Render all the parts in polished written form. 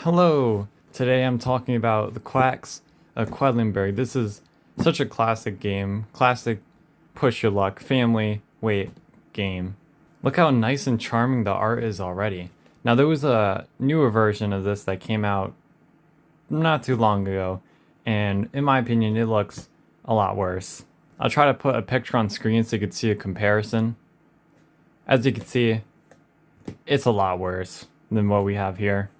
Hello! Today I'm talking about the Quacks of Quedlinburg. This is such a classic game. Classic push your luck, family, wait, game. Look how nice and charming the art is already. Now there was a newer version of this that came out not too long ago, and in my opinion it looks a lot worse. I'll try to put a picture on screen so you can see a comparison. As you can see, it's a lot worse than what we have here.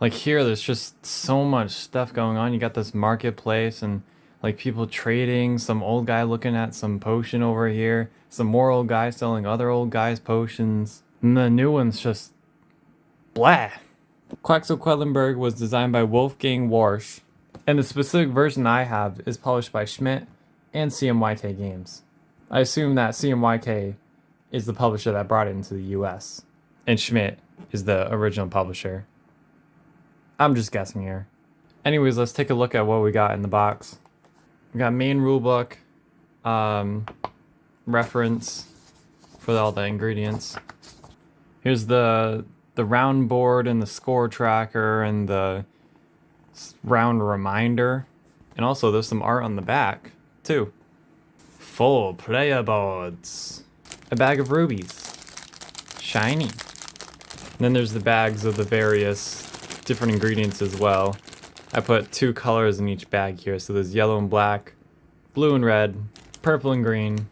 Like here, there's just so much stuff going on. You got this marketplace and like people trading, some old guy looking at some potion over here, some more old guy selling other old guys potions. And the new one's just blah. Quacks of Quedlinburg was designed by Wolfgang Warsch, and the specific version I have is published by Schmidt and CMYK Games. I assume that CMYK is the publisher that brought it into the US, and Schmidt is the original publisher. I'm just guessing here. Anyways, let's take a look at what we got in the box. We got main rulebook, reference for all the ingredients. Here's the round board and the score tracker and the round reminder. And also there's some art on the back too. Full player boards. A bag of rubies. Shiny. And then there's the bags of the various different ingredients as well. I put 2 colors in each bag here, so there's yellow and black, blue and red, purple and green,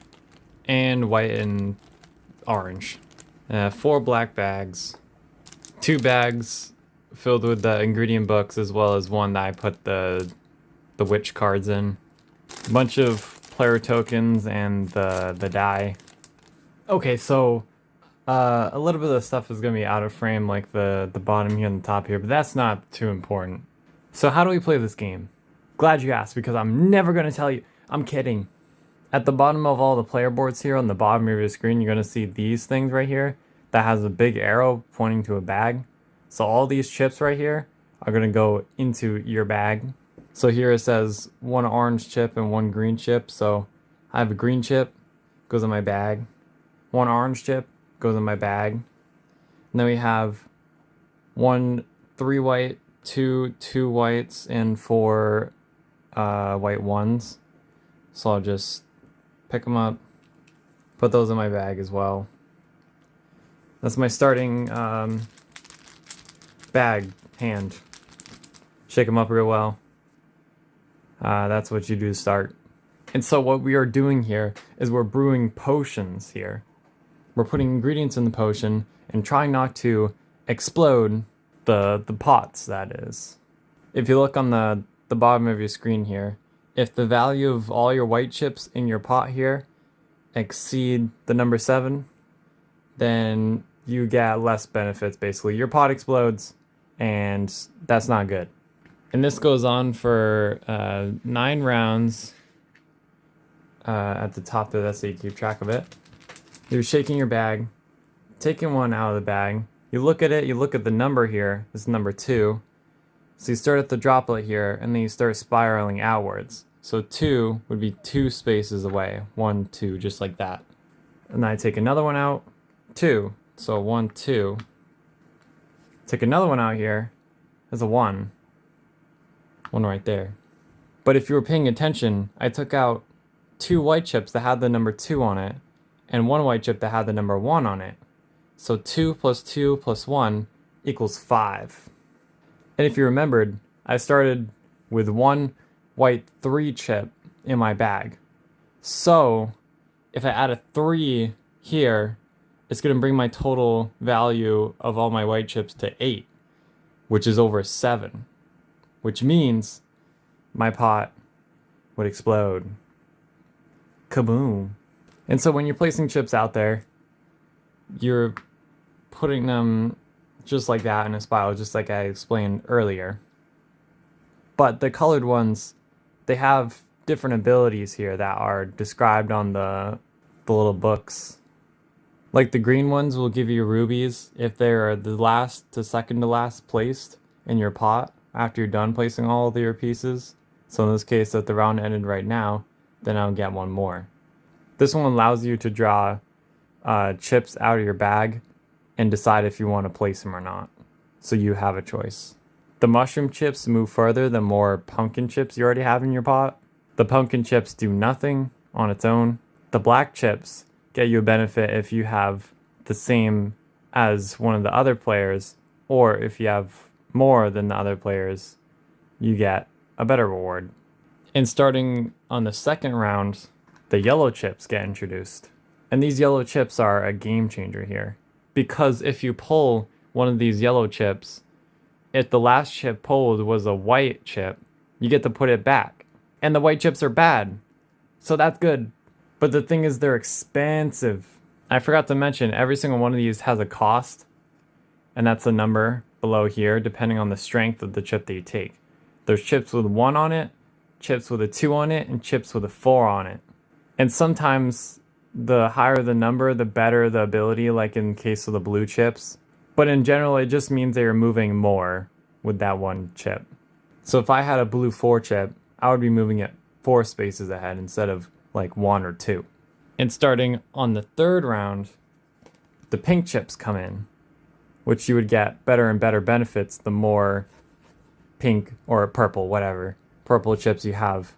and white and orange. 4 black bags, 2 bags filled with the ingredient books, as well as one that I put the witch cards in. A bunch of player tokens and the die. Okay, so a little bit of the stuff is going to be out of frame, like the bottom here and the top here, but that's not too important. So how do we play this game? Glad you asked, because I'm never going to tell you. I'm kidding. At the bottom of all the player boards here, on the bottom of your screen, you're going to see these things right here that has a big arrow pointing to a bag. So all these chips right here are going to go into your bag. So here it says 1 orange chip and 1 green chip. So I have a green chip, goes in my bag. 1 orange chip goes in my bag. And then we have 1 3 white, 2 whites, and 4 white ones. So I'll just pick them up, put those in my bag as well. That's my starting bag hand. Shake them up real well. That's what you do to start. And so what we are doing here is we're brewing potions here. We're putting ingredients in the potion and trying not to explode the pots, that is. If you look on the bottom of your screen here, if the value of all your white chips in your pot here exceed the number 7, then you get less benefits, basically. Your pot explodes, and that's not good. And this goes on for 9 rounds. At the top there, that's so you keep track of it. You're shaking your bag, taking one out of the bag. You look at it, you look at the number here. This is number 2. So you start at the droplet here, and then you start spiraling outwards. So 2 would be 2 spaces away. 1, 2, just like that. And then I take another one out, 2. So 1, 2. Take another one out here. There's a 1. 1 right there. But if you were paying attention, I took out 2 white chips that had the number 2 on it, and 1 white chip that had the number 1 on it. So 2 plus 2 plus 1 equals 5. And if you remembered, I started with 1 white 3 chip in my bag. So if I add a 3 here, it's going to bring my total value of all my white chips to 8, which is over 7, which means my pot would explode. Kaboom. And so when you're placing chips out there, you're putting them just like that in a spiral, just like I explained earlier. But the colored ones, they have different abilities here that are described on the little books. Like the green ones will give you rubies if they're the last to second to last placed in your pot after you're done placing all of your pieces. So in this case, if the round ended right now, then I'll get 1 more. This one allows you to draw chips out of your bag and decide if you want to place them or not. So you have a choice. The mushroom chips move further the more pumpkin chips you already have in your pot. The pumpkin chips do nothing on its own. The black chips get you a benefit if you have the same as one of the other players, or if you have more than the other players, you get a better reward. And starting on the second round, the yellow chips get introduced. And these yellow chips are a game changer here. Because if you pull one of these yellow chips, if the last chip pulled was a white chip, you get to put it back. And the white chips are bad, so that's good. But the thing is, they're expensive. I forgot to mention, every single one of these has a cost, and that's the number below here, depending on the strength of the chip that you take. There's chips with 1 on it, chips with a 2 on it, and chips with a 4 on it. And sometimes the higher the number, the better the ability, like in case of the blue chips. But in general, it just means that you're moving more with that one chip. So if I had a blue 4 chip, I would be moving it 4 spaces ahead instead of like 1 or 2. And starting on the third round, the pink chips come in, which you would get better and better benefits the more pink or purple, whatever, purple chips you have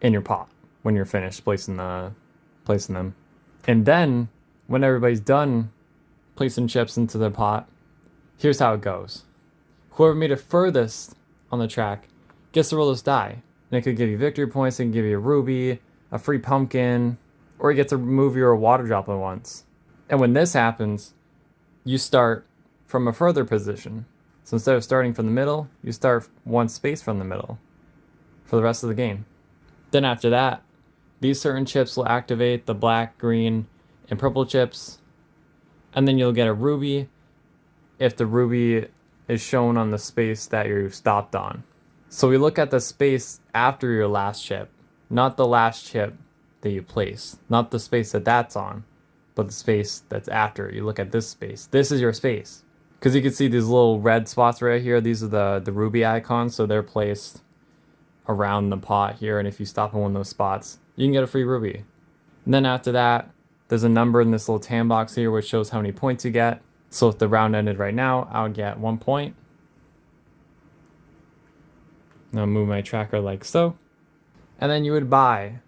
in your pot when you're finished placing them. And then when everybody's done placing chips into the pot, here's how it goes. Whoever made it furthest on the track gets to roll this die. And it could give you victory points, it can give you a ruby, a free pumpkin, or you get to remove your water droplet once. And when this happens, you start from a further position. So instead of starting from the middle, you start 1 space from the middle for the rest of the game. Then after that, these certain chips will activate, the black, green, and purple chips. And then you'll get a ruby if the ruby is shown on the space that you stopped on. So we look at the space after your last chip, not the last chip that you place, not the space that that's on, but the space that's after. You look at this space. This is your space. Because you can see these little red spots right here. These are the ruby icons, so they're placed around the pot here. And if you stop in one of those spots, you can get a free ruby. And then after that, there's a number in this little tan box here which shows how many points you get. So if the round ended right now, I would get 1 point. Now move my tracker like so. And then you would buy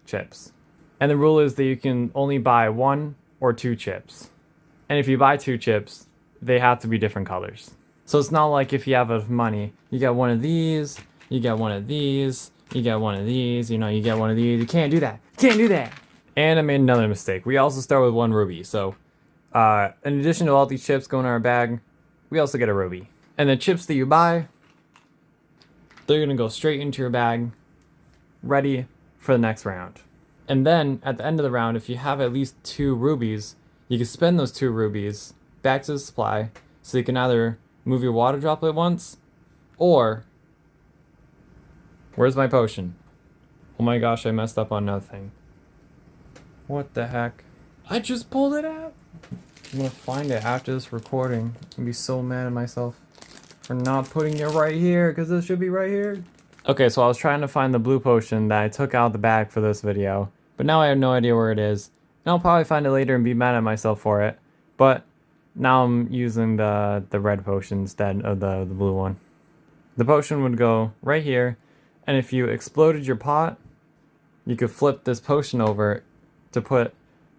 chips. And the rule is that you can only buy 1 or 2 chips. And if you buy 2 chips, they have to be different colors. So it's not like if you have enough money, you get one of these, you get one of these, you get one of these, you get one of these. You can't do that. Can't do that. And I made another mistake. We also start with 1 ruby. So in addition to all these chips going in our bag, we also get a ruby. And the chips that you buy, they're going to go straight into your bag, ready for the next round. And then at the end of the round, if you have at least 2 rubies, you can spend those 2 rubies back to the supply, so you can either move your water droplet once, or where's my potion? Oh my gosh, I messed up on another thing. What the heck? I just pulled it out. I'm gonna find it after this recording. I'm gonna be so mad at myself for not putting it right here, because this should be right here. Okay, so I was trying to find the blue potion that I took out of the bag for this video, but now I have no idea where it is. And I'll probably find it later and be mad at myself for it. But now I'm using the red potion instead of the blue one. The potion would go right here, and if you exploded your pot, you could flip this potion over to put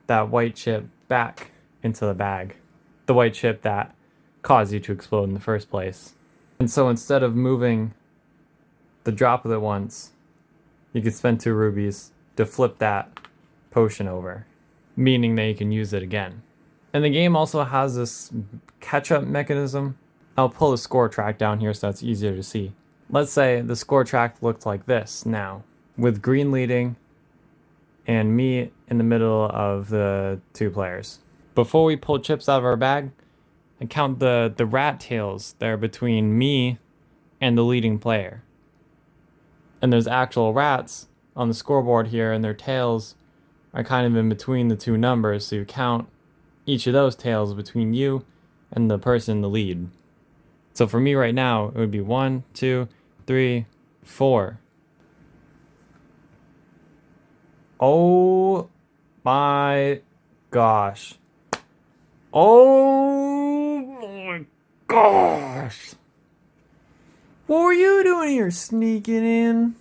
that white chip back into the bag. The white chip that caused you to explode in the first place. And so instead of moving the droplet once, you could spend 2 rubies to flip that potion over, meaning that you can use it again. And the game also has this catch-up mechanism. I'll pull the score track down here so it's easier to see. Let's say the score track looked like this now, with green leading and me in the middle of the 2 players. Before we pull chips out of our bag, I count the rat tails that are between me and the leading player. And there's actual rats on the scoreboard here, and their tails are kind of in between the 2 numbers, so you count each of those tails between you and the person in the lead. So for me right now, it would be 1, 2, 3, 4. Oh my gosh. Oh my gosh. What were you doing here, sneaking in?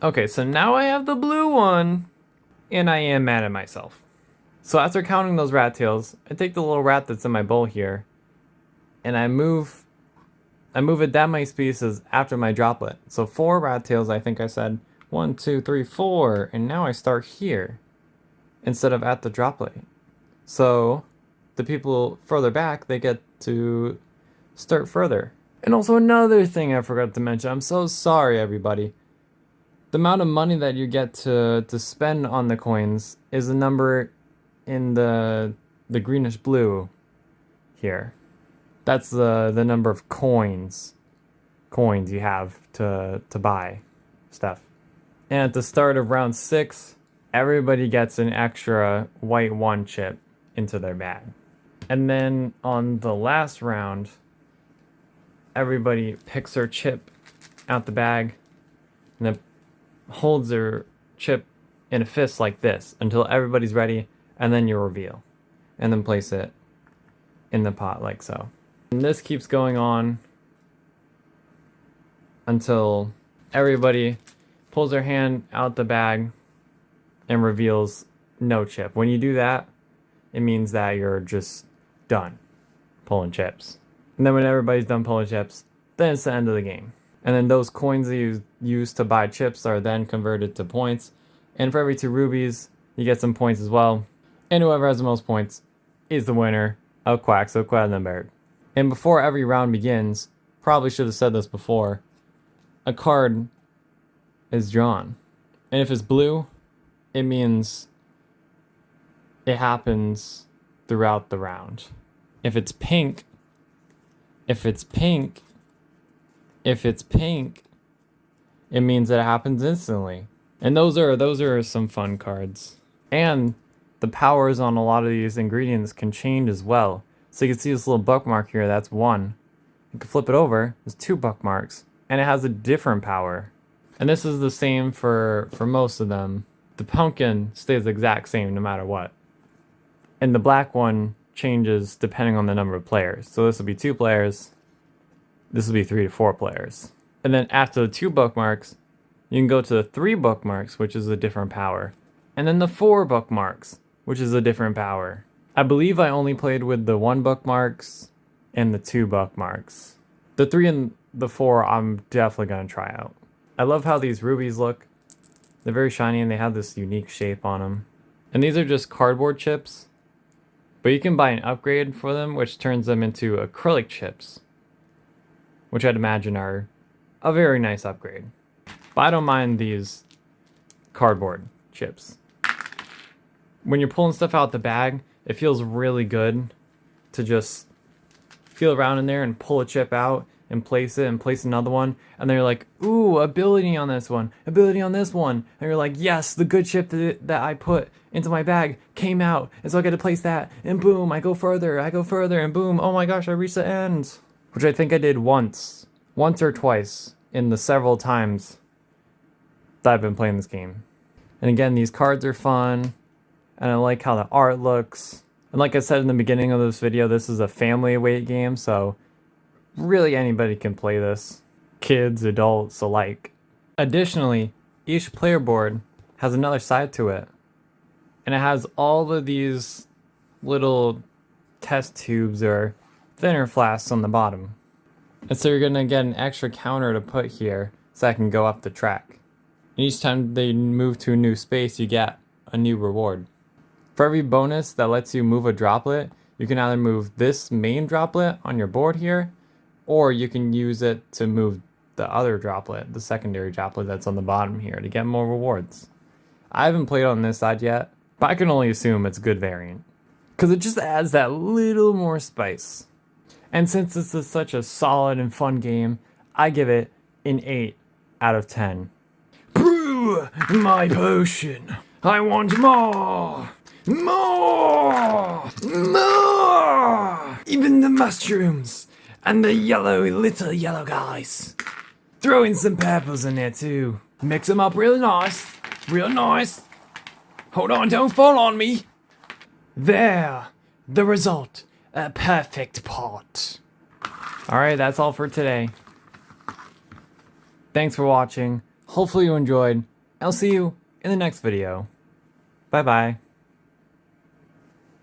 Okay, so now I have the blue one, and I am mad at myself. So after counting those rat tails, I take the little rat that's in my bowl here, and I move it that many pieces after my droplet. So 4 rat tails, I think I said. 1, 2, 3, 4, and now I start here instead of at the droplet. So the people further back, they get to start further. And also another thing I forgot to mention, I'm so sorry everybody. The amount of money that you get to spend on the coins is a number in the greenish blue here. That's the number of coins you have to buy stuff. And at the start of round 6, everybody gets an extra white 1 chip into their bag. And then on the last round, everybody picks their chip out the bag and then holds their chip in a fist like this until everybody's ready, and then you reveal. And then place it in the pot like so. And this keeps going on until everybody pulls their hand out the bag and reveals no chip. When you do that, it means that you're just done pulling chips. And then when everybody's done pulling chips, then it's the end of the game. And then those coins that you use to buy chips are then converted to points. And for every 2 rubies, you get some points as well. And whoever has the most points is the winner of Quacks of Quedlinburg. And before every round begins, probably should have said this before, a card is drawn. And if it's blue, it means it happens throughout the round. If it's pink, it means that it happens instantly. And those are some fun cards. And the powers on a lot of these ingredients can change as well. So you can see this little bookmark here, that's 1. You can flip it over, there's 2 bookmarks, and it has a different power. And this is the same for most of them. The pumpkin stays the exact same no matter what. And the black one changes depending on the number of players. So this will be 2 players, this will be 3 to 4 players. And then after the 2 bookmarks, you can go to the 3 bookmarks, which is a different power. And then the 4 bookmarks, which is a different power. I believe I only played with the 1 bookmarks and the 2 bookmarks. The 3 and the 4 I'm definitely going to try out. I love how these rubies look. They're very shiny and they have this unique shape on them. And these are just cardboard chips. But you can buy an upgrade for them, which turns them into acrylic chips, which I'd imagine are a very nice upgrade. But I don't mind these cardboard chips. When you're pulling stuff out the bag, it feels really good to just feel around in there and pull a chip out and place another one. And then you're like, ooh, ability on this one, ability on this one. And you're like, yes, the good chip that I put into my bag came out. And so I get to place that, and boom, I go further, and boom, oh my gosh, I reached the end. Which I think I did once or twice in the several times that I've been playing this game. And again, these cards are fun, and I like how the art looks. And like I said in the beginning of this video, this is a family weight game, so really anybody can play this. Kids, adults alike. Additionally, each player board has another side to it. And it has all of these little test tubes or thinner flasks on the bottom. And so you're gonna get an extra counter to put here so I can go up the track. And each time they move to a new space, you get a new reward. For every bonus that lets you move a droplet, you can either move this main droplet on your board here, or you can use it to move the other droplet, the secondary droplet that's on the bottom here, to get more rewards. I haven't played on this side yet, but I can only assume it's a good variant, because it just adds that little more spice. And since this is such a solid and fun game, I give it an 8 out of 10. Brew my potion. I want more! More! More! Even the mushrooms and the little yellow guys. Throw in some purples in there too. Mix them up real nice. Real nice. Hold on, don't fall on me. There. The result. A perfect pot. Alright, that's all for today. Thanks for watching. Hopefully you enjoyed. I'll see you in the next video. Bye bye.